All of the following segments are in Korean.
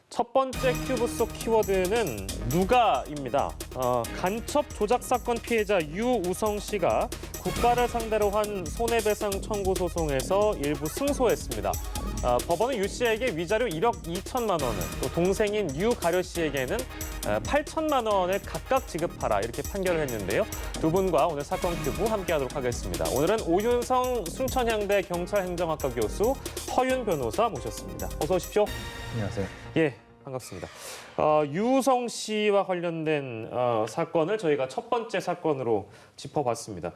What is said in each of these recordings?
첫 번째 큐브 속 키워드는 누가입니다. 간첩 조작 사건 피해자 유우성 씨가 국가를 상대로 한 손해배상 청구 소송에서 일부 승소했습니다. 법원은 유 씨에게 위자료 1억 2천만 원을, 또 동생인 유가려 씨에게는 8천만 원을 각각 지급하라 이렇게 판결을 했는데요. 두 분과 오늘 사건 큐브 함께하도록 하겠습니다. 오늘은 오윤성 순천향대 경찰행정학과 교수 허윤 변호사 모셨습니다. 어서 오십시오. 안녕하세요. 예, 반갑습니다. 유우성 씨와 관련된 사건을 저희가 첫 번째 사건으로 짚어봤습니다.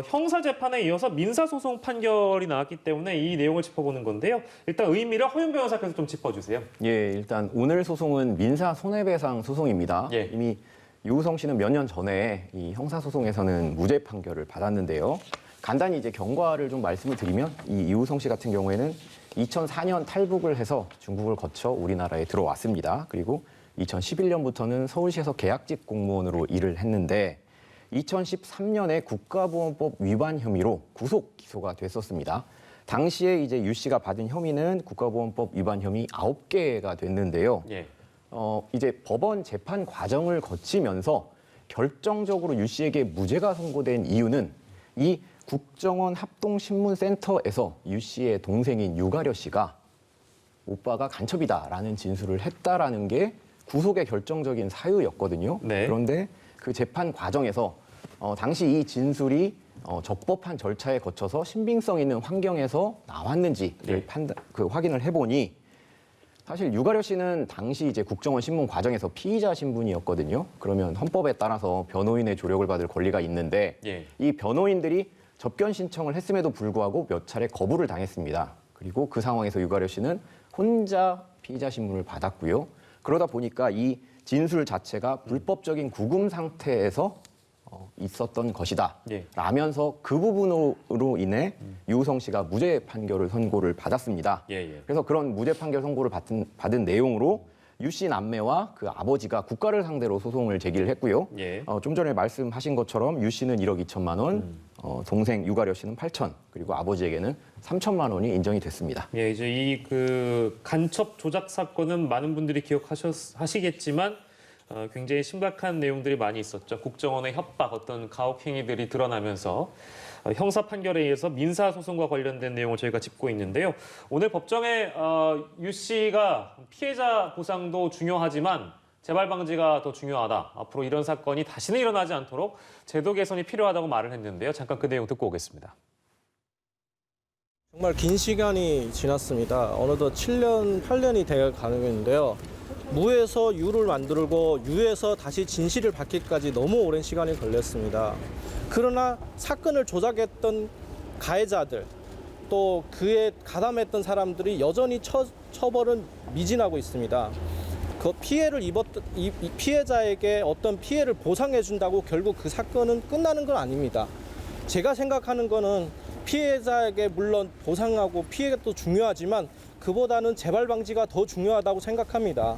형사재판에 이어서 민사소송 판결이 나왔기 때문에 이 내용을 짚어보는 건데요. 일단 의미를 허윤 변호사께서 좀 짚어주세요. 예, 일단 오늘 소송은 민사 손해배상 소송입니다. 예. 이미 유우성 씨는 몇 년 전에 이 형사소송에서는 무죄 판결을 받았는데요. 간단히 이제 경과를 좀 말씀을 드리면 이 유우성 씨 같은 경우에는 2004년 탈북을 해서 중국을 거쳐 우리나라에 들어왔습니다. 그리고 2011년부터는 서울시에서 계약직 공무원으로 일을 했는데 2013년에 국가보안법 위반 혐의로 구속 기소가 됐었습니다. 당시에 이제 유 씨가 받은 혐의는 국가보안법 위반 혐의 9개가 됐는데요. 예. 이제 법원 재판 과정을 거치면서 결정적으로 유 씨에게 무죄가 선고된 이유는 이 국정원 합동신문센터에서 유 씨의 동생인 유가려 씨가 오빠가 간첩이다라는 진술을 했다라는 게 구속의 결정적인 사유였거든요. 네. 그런데 그 재판 과정에서 당시 이 진술이 적법한 절차에 거쳐서 신빙성 있는 환경에서 나왔는지를 네. 확인을 해보니 사실 유가려 씨는 당시 이제 국정원 신문 과정에서 피의자 신분이었거든요. 그러면 헌법에 따라서 변호인의 조력을 받을 권리가 있는데 예. 이 변호인들이 접견 신청을 했음에도 불구하고 몇 차례 거부를 당했습니다. 그리고 그 상황에서 유가려 씨는 혼자 피의자 신문을 받았고요. 그러다 보니까 이 진술 자체가 불법적인 구금 상태에서 있었던 것이다. 예. 라면서 그 부분으로 인해 유우성 씨가 무죄 판결을 선고를 받았습니다. 예. 그래서 그런 무죄 판결 선고를 받은 내용으로 유 씨 남매와 그 아버지가 국가를 상대로 소송을 제기를 했고요. 예. 좀 전에 말씀하신 것처럼 유 씨는 1억 2천만 원, 동생 유가려 씨는 8천, 그리고 아버지에게는 3천만 원이 인정이 됐습니다. 예, 이제 이 간첩 조작 사건은 많은 분들이 기억하시겠지만 굉장히 심각한 내용들이 많이 있었죠. 국정원의 협박, 어떤 가혹 행위들이 드러나면서 형사 판결에 의해서 민사 소송과 관련된 내용을 저희가 짚고 있는데요. 오늘 법정에 유 씨가 피해자 보상도 중요하지만 재발 방지가 더 중요하다. 앞으로 이런 사건이 다시는 일어나지 않도록 제도 개선이 필요하다고 말을 했는데요. 잠깐 그 내용 듣고 오겠습니다. 정말 긴 시간이 지났습니다. 어느덧 7년, 8년이 돼 가는데요. 무에서 유를 만들고 유에서 다시 진실을 받기까지 너무 오랜 시간이 걸렸습니다. 그러나 사건을 조작했던 가해자들, 또 그에 가담했던 사람들이 여전히 처벌은 미진하고 있습니다. 그 피해를 입었던 이 피해자에게 어떤 피해를 보상해 준다고 결국 그 사건은 끝나는 건 아닙니다. 제가 생각하는 거는 피해자에게 물론 보상하고 피해도 중요하지만 그보다는 재발 방지가 더 중요하다고 생각합니다.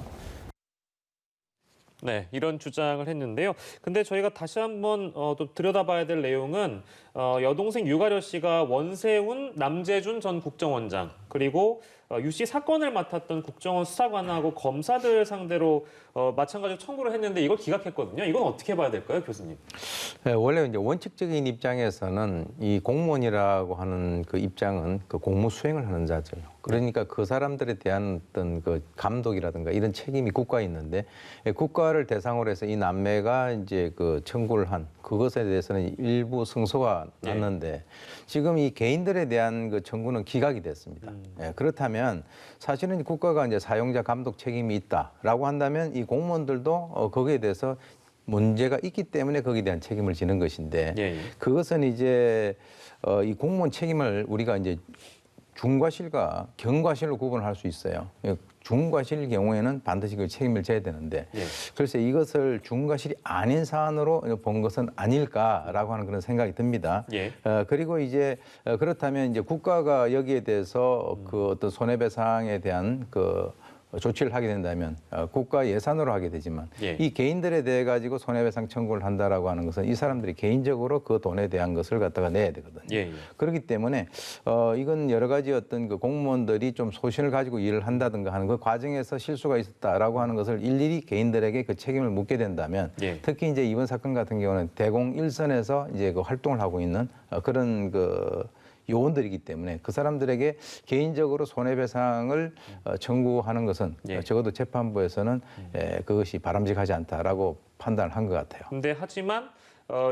네, 이런 주장을 했는데요. 근데 저희가 다시 한번 또 들여다봐야 될 내용은 여동생 유가려 씨가 원세훈, 남재준 전 국정원장 그리고 유 씨 사건을 맡았던 국정원 수사관하고 검사들 상대로 마찬가지로 청구를 했는데 이걸 기각했거든요. 이건 어떻게 봐야 될까요, 교수님? 네, 원래 이제 원칙적인 입장에서는 이 공무원이라고 하는 그 입장은 그 공무 수행을 하는 자죠. 그러니까 그 사람들에 대한 어떤 그 감독이라든가 이런 책임이 국가에 있는데 국가를 대상으로 해서 이 남매가 이제 그 청구를 한 그것에 대해서는 일부 승소가 났는데 지금 이 개인들에 대한 그 청구는 기각이 됐습니다. 예, 그렇다면 사실은 국가가 이제 사용자 감독 책임이 있다라고 한다면 이 공무원들도 거기에 대해서 문제가 있기 때문에 거기에 대한 책임을 지는 것인데 그것은 이제 이 공무원 책임을 우리가 이제 중과실과 경과실로 구분할 수 있어요. 중과실 경우에는 반드시 그 책임을 져야 되는데 글쎄 이것을 중과실이 아닌 사안으로 본 것은 아닐까라고 하는 그런 생각이 듭니다. 그리고 이제 그렇다면 이제 국가가 여기에 대해서 그 어떤 손해배상에 대한 그 조치를 하게 된다면 국가 예산으로 하게 되지만 예. 이 개인들에 대해 가지고 손해배상 청구를 한다라고 하는 것은 이 사람들이 개인적으로 그 돈에 대한 것을 갖다가 내야 되거든요. 예, 예. 그렇기 때문에 이건 여러 가지 어떤 그 공무원들이 좀 소신을 가지고 일을 한다든가 하는 그 과정에서 실수가 있었다라고 하는 것을 일일이 개인들에게 그 책임을 묻게 된다면 예. 특히 이제 이번 사건 같은 경우는 대공 일선에서 이제 그 활동을 하고 있는 그런 그 요원들이기 때문에 그 사람들에게 개인적으로 손해배상을 청구하는 것은 예. 적어도 재판부에서는 그것이 바람직하지 않다라고 판단을 한 것 같아요. 근데 하지만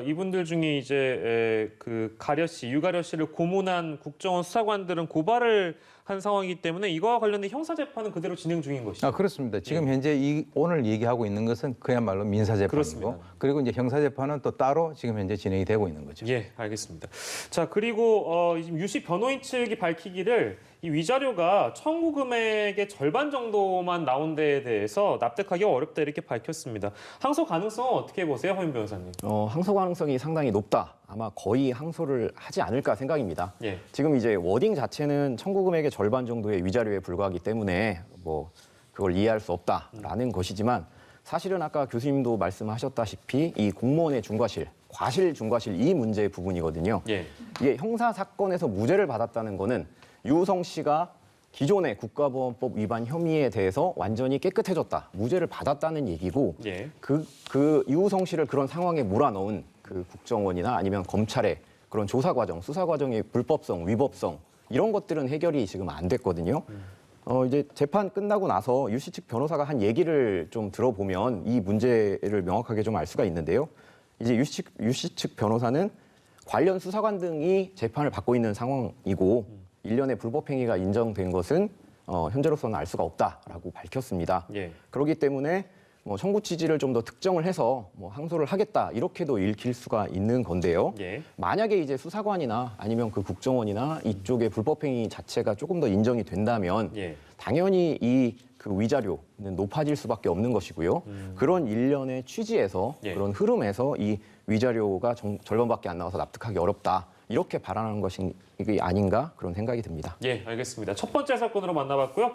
이분들 중에 이제 그 유가려 씨를 고문한 국정원 수사관들은 고발을 한 상황이기 때문에 이거와 관련된 형사 재판은 그대로 진행 중인 것이죠. 그렇습니다. 지금 현재 오늘 얘기하고 있는 것은 그야말로 민사 재판이고, 그렇습니다. 그리고 이제 형사 재판은 또 따로 지금 현재 진행이 되고 있는 거죠. 예, 알겠습니다. 자, 그리고 지금 유씨 변호인 측이 밝히기를 이 위자료가 청구 금액의 절반 정도만 나온 데에 대해서 납득하기 어렵다 이렇게 밝혔습니다. 항소 가능성은 어떻게 보세요, 허윤 변호사님? 항소 가능성이 상당히 높다. 아마 거의 항소를 하지 않을까 생각입니다. 예. 지금 이제 워딩 자체는 청구 금액의 절반 정도의 위자료에 불과하기 때문에 뭐 그걸 이해할 수 없다라는 것이지만 사실은 아까 교수님도 말씀하셨다시피 이 공무원의 중과실, 과실 중과실 이 문제의 부분이거든요. 예. 이게 형사 사건에서 무죄를 받았다는 거는 유우성 씨가 기존의 국가보안법 위반 혐의에 대해서 완전히 깨끗해졌다, 무죄를 받았다는 얘기고 예. 그 유우성 씨를 그런 상황에 몰아넣은 그 국정원이나 아니면 검찰의 그런 조사 과정, 수사 과정의 불법성, 위법성 이런 것들은 해결이 지금 안 됐거든요. 이제 재판 끝나고 나서 유 씨 측 변호사가 한 얘기를 좀 들어보면 이 문제를 명확하게 좀 알 수가 있는데요. 이제 유 씨 측 변호사는 관련 수사관 등이 재판을 받고 있는 상황이고 일련의 불법 행위가 인정된 것은 현재로서는 알 수가 없다라고 밝혔습니다. 예. 그렇기 때문에 청구 취지를 좀 더 특정을 해서 항소를 하겠다 이렇게도 읽힐 수가 있는 건데요. 예. 만약에 이제 수사관이나 아니면 그 국정원이나 이쪽의 불법 행위 자체가 조금 더 인정이 된다면 예. 당연히 이 그 위자료는 높아질 수밖에 없는 것이고요. 그런 일련의 취지에서 예. 그런 흐름에서 이 위자료가 절반밖에 안 나와서 납득하기 어렵다. 이렇게 발언하는 것이 아닌가 그런 생각이 듭니다. 예, 알겠습니다. 첫 번째 사건으로 만나봤고요.